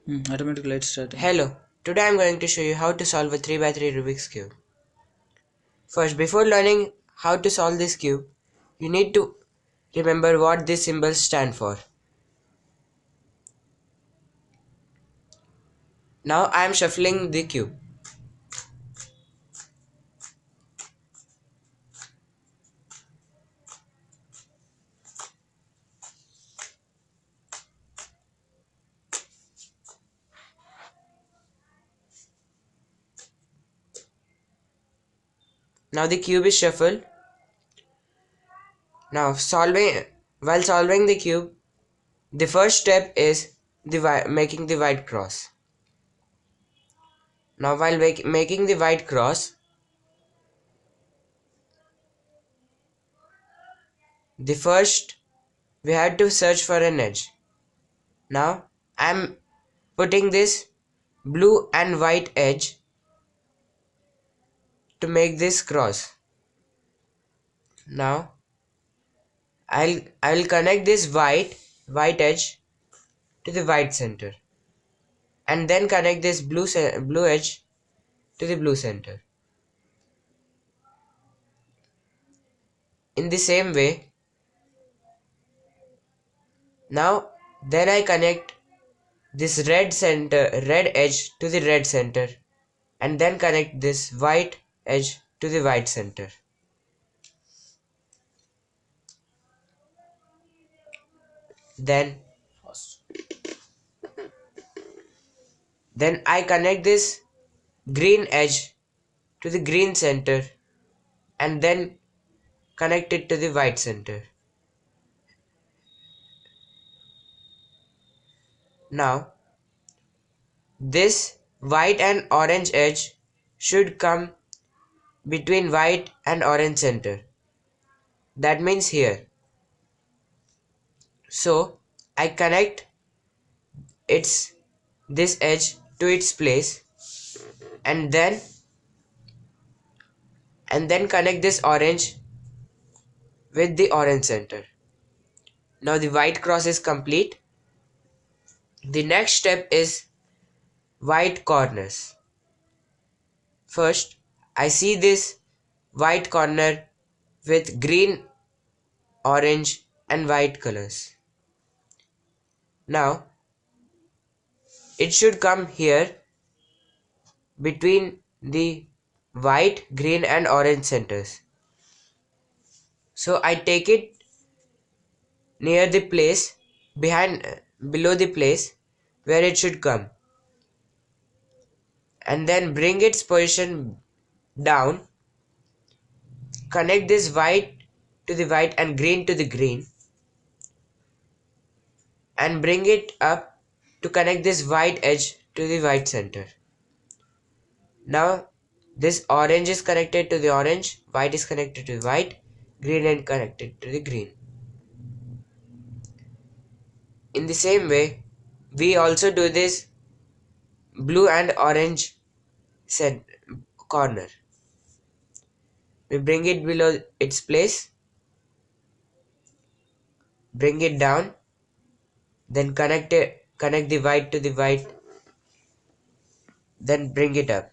Automatic light starting. Hello, today I am going to show you how to solve a 3 by 3 Rubik's Cube. First, before learning how to solve this cube, you need to remember what these symbols stand for. Now I am shuffling the cube. Now the cube is shuffled. Now while solving the cube, the first step is making the white cross. Now while making the white cross, the first we had to search for an edge. Now I am putting this blue and white edge to make this cross. Now I'll connect this white edge to the white center and then connect this blue edge to the blue center. In the same way, now then I connect this red edge to the red center and then connect this white edge to the white center. Then then I connect this green edge to the green center and then connect it to the white center. Now this white and orange edge should come between white and orange center. That means here. So I connect its this edge to its place and then connect this orange with the orange center. Now the white cross is complete. The next step is white corners. First, I see this white corner with green, orange and white colors. Now it should come here between the white, green and orange centers. So I take it near the place below the place where it should come and then bring its position down, connect this white to the white and green to the green and bring it up to connect this white edge to the white center. Now this orange is connected to the orange, white is connected to the white, green and connected to the green. In the same way, we also do this blue and orange corner. We bring it below its place, bring it down, then connect the white to the white, then bring it up.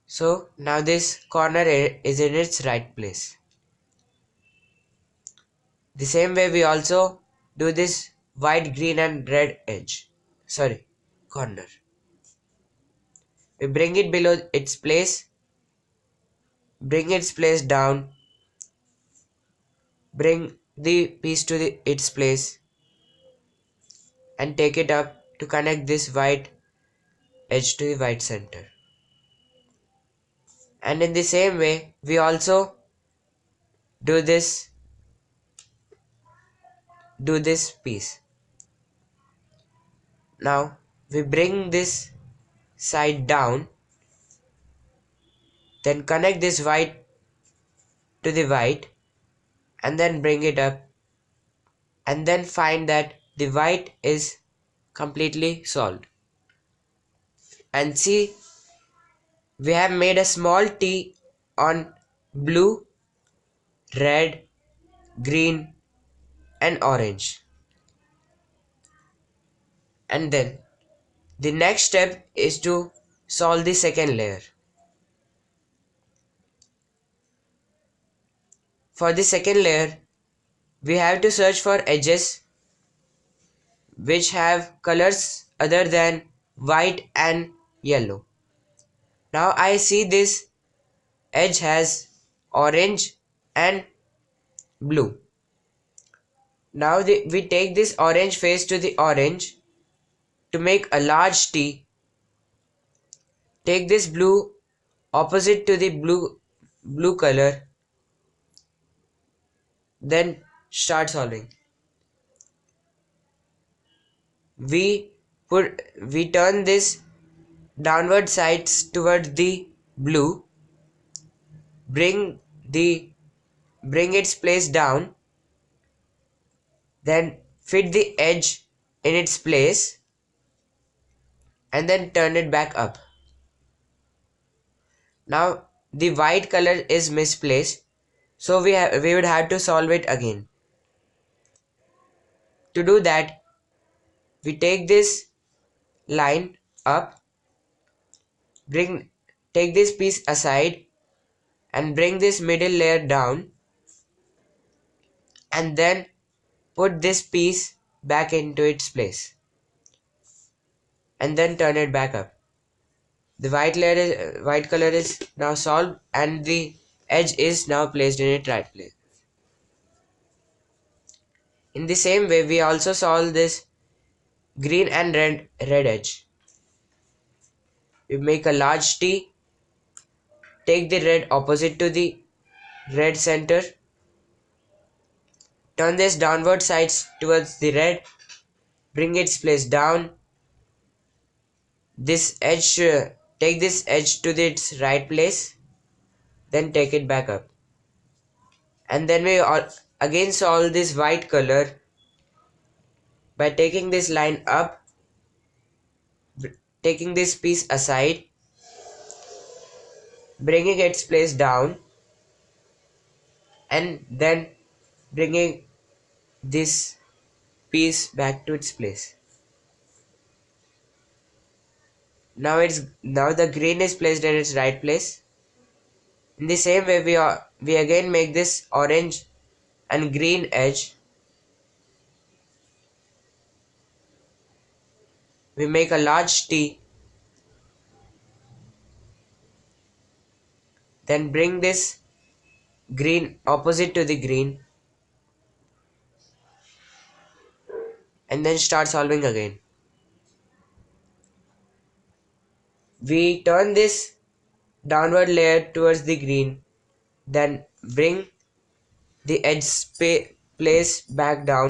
So now this corner is in its right place. The same way we also do this white, green and red corner. We bring it below its place, bring its place down, bring the piece to its place and take it up to connect this white edge to the white center. And in the same way, we also do this piece. Now we bring this side down, then connect this white to the white and then bring it up and then find that the white is completely solved. And see, we have made a small T on blue, red, green and orange. And then the next step is to solve the second layer. For the second layer, we have to search for edges which have colors other than white and yellow. Now I see this edge has orange and blue. Now we take this orange face to the orange to make a large T. Take this blue opposite to the blue color, then start solving. We we turn this downward sides towards the blue, bring the bring its place down, then fit the edge in its place and then turn it back up. Now the white color is misplaced, so we would have to solve it again. To do that, we take this line up, bring take this piece aside and bring this middle layer down, and then put this piece back into its place and then turn it back up. The white color is now solved and the edge is now placed in its right place. In the same way, we also solve this green and red edge. We make a large T, take the red opposite to the red center, turn this downward sides towards the red, bring its place down. This edge, take this edge to its right place, then take it back up. And then we again solve this white color by taking this line up, taking this piece aside, bringing its place down, and then bringing this piece back to its place. Now the green is placed in its right place. In the same way, we again make this orange and green edge. We make a large T, then bring this green opposite to the green, and then start solving again. We turn this downward layer towards the green, then bring the edge place back down,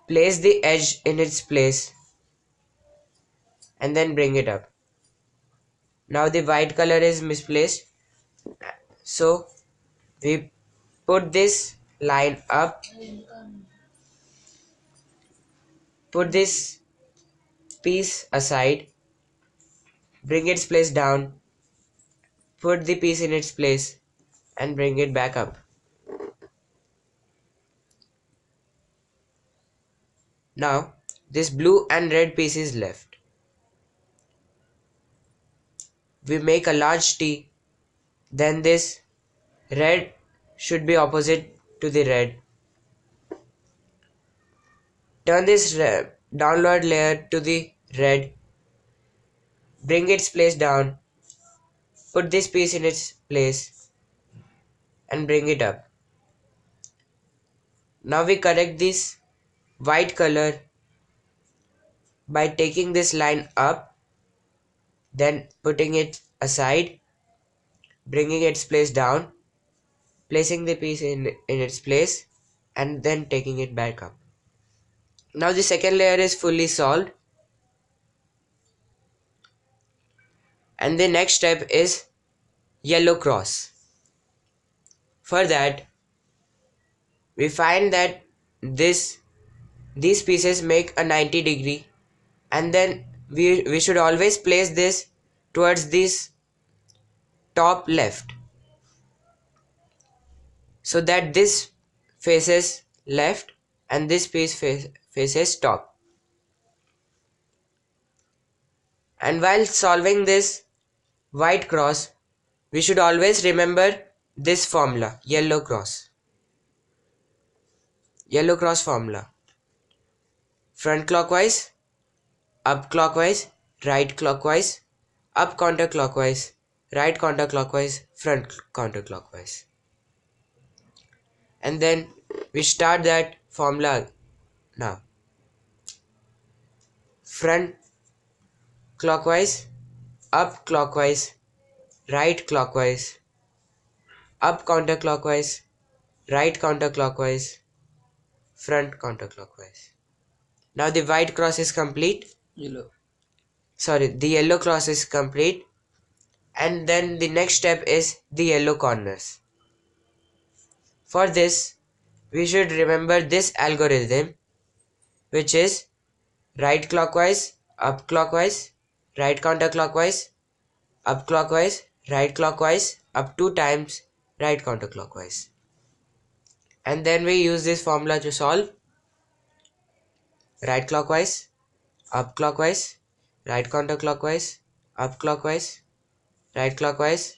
place the edge in its place, and then bring it up. Now the white color is misplaced, so we put this line up, put this piece aside, bring its place down, put the piece in its place, and bring it back up. Now this blue and red piece is left. We make a large T, then this red should be opposite to the red. Turn this downward layer to the red, bring its place down, put this piece in its place, and bring it up. Now we correct this white color by taking this line up, then putting it aside, bringing its place down, placing the piece in its place, and then taking it back up. Now the second layer is fully solved, and the next step is yellow cross. For that, we find that these pieces make a 90-degree, and then we should always place this towards this top left so that this faces left and this piece faces top. And while solving this white cross, we should always remember this formula, yellow cross. Yellow cross formula. Front clockwise, up clockwise, right clockwise, up counterclockwise, right counterclockwise, front counterclockwise. And then we start that formula now. Front clockwise, up clockwise, right clockwise, up counterclockwise, right counterclockwise, front counterclockwise. Now the white cross is complete. The yellow cross is complete. And then the next step is the yellow corners. For this, we should remember this algorithm, which is right clockwise, up clockwise, right counterclockwise, up clockwise, right clockwise, up 2 times, right counterclockwise. And then we use this formula to solve right clockwise, up clockwise, right counterclockwise, up clockwise, right clockwise,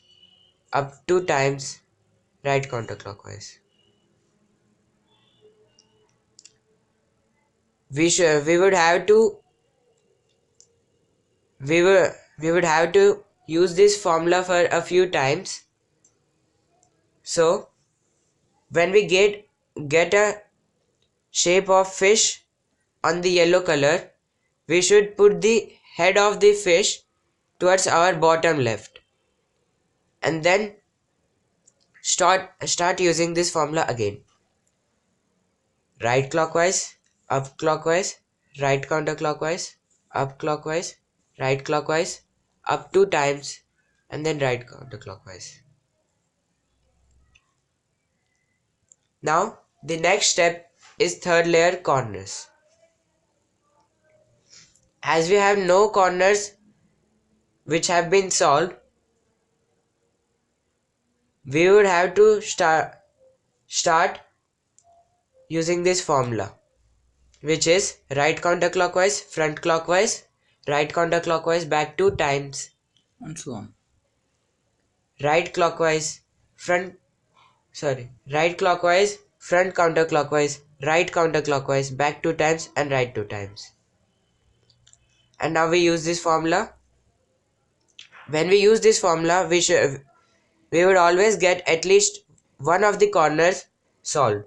up 2 times, right counterclockwise. We would have to we would have to use this formula for a few times. So when we get a shape of fish on the yellow color, we should put the head of the fish towards our bottom left, and then start using this formula again. Right clockwise, up clockwise, right counterclockwise, up clockwise, right clockwise, up 2 times, and then right counterclockwise. Now the next step is third layer corners. As we have no corners which have been solved, we would have to start using this formula, which is right counterclockwise, front clockwise, right counterclockwise back 2 times, and so on. right clockwise, right clockwise, front counterclockwise, right counterclockwise back 2 times, and right 2 times. And now we use this formula. When we use this formula, we would always get at least one of the corners solved.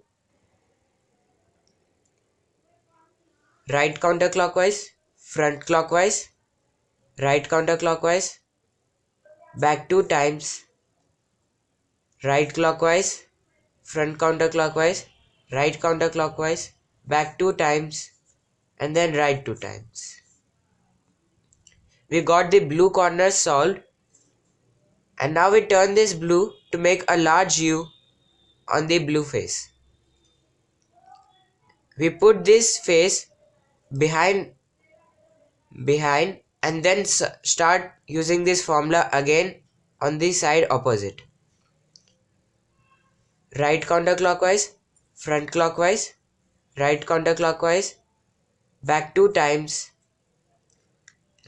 Right counterclockwise, front clockwise, right counterclockwise, back 2 times, right clockwise, front counterclockwise, right counterclockwise, back 2 times, and then right 2 times. We got the blue corner solved, and now we turn this blue to make a large U on the blue face. We put this face behind and then start using this formula again on the side opposite. Right counterclockwise, front clockwise, right counterclockwise, back 2 times,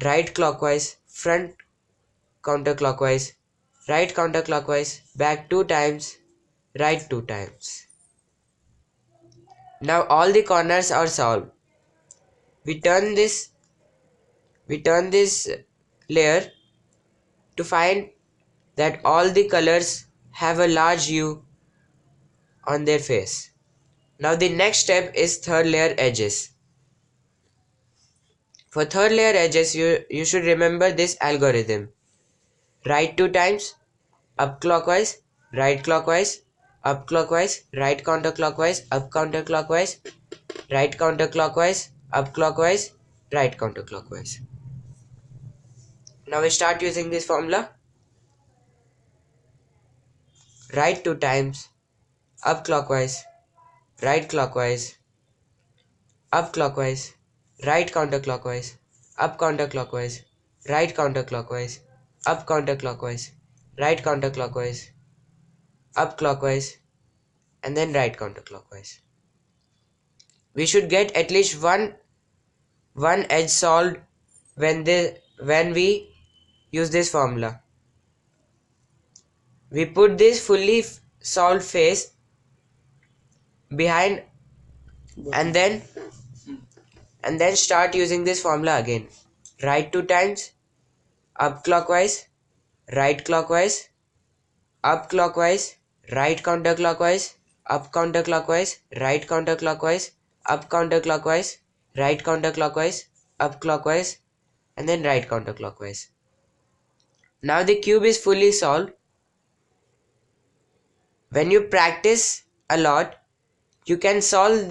right clockwise, front counterclockwise, right counterclockwise, back 2 times, right 2 times. Now all the corners are solved. We turn this layer to find that all the colors have a large U on their face. Now the next step is third layer edges. For third layer edges, you should remember this algorithm. Right 2 times, up clockwise, right clockwise, up clockwise, right counterclockwise, up counterclockwise, right counterclockwise, up clockwise, right counterclockwise. Now we start using this formula. Right 2 times, up clockwise, right clockwise, up clockwise, right counterclockwise, up counterclockwise, right counterclockwise, up counterclockwise, right counterclockwise, up clockwise, and then right counterclockwise. We should get at least one edge solved when we use this formula. We put this fully solved face behind and then start using this formula again. Right 2 times, up clockwise, right clockwise, up clockwise, right counterclockwise, up counterclockwise, right counterclockwise, up counterclockwise, right counterclockwise, up clockwise, and then right counterclockwise. Now the cube is fully solved. When you practice a lot, you can solve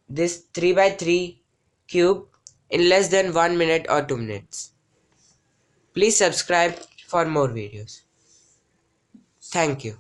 this 3 by 3 cube in less than 1 minute or 2 minutes. Please subscribe for more videos. Thank you.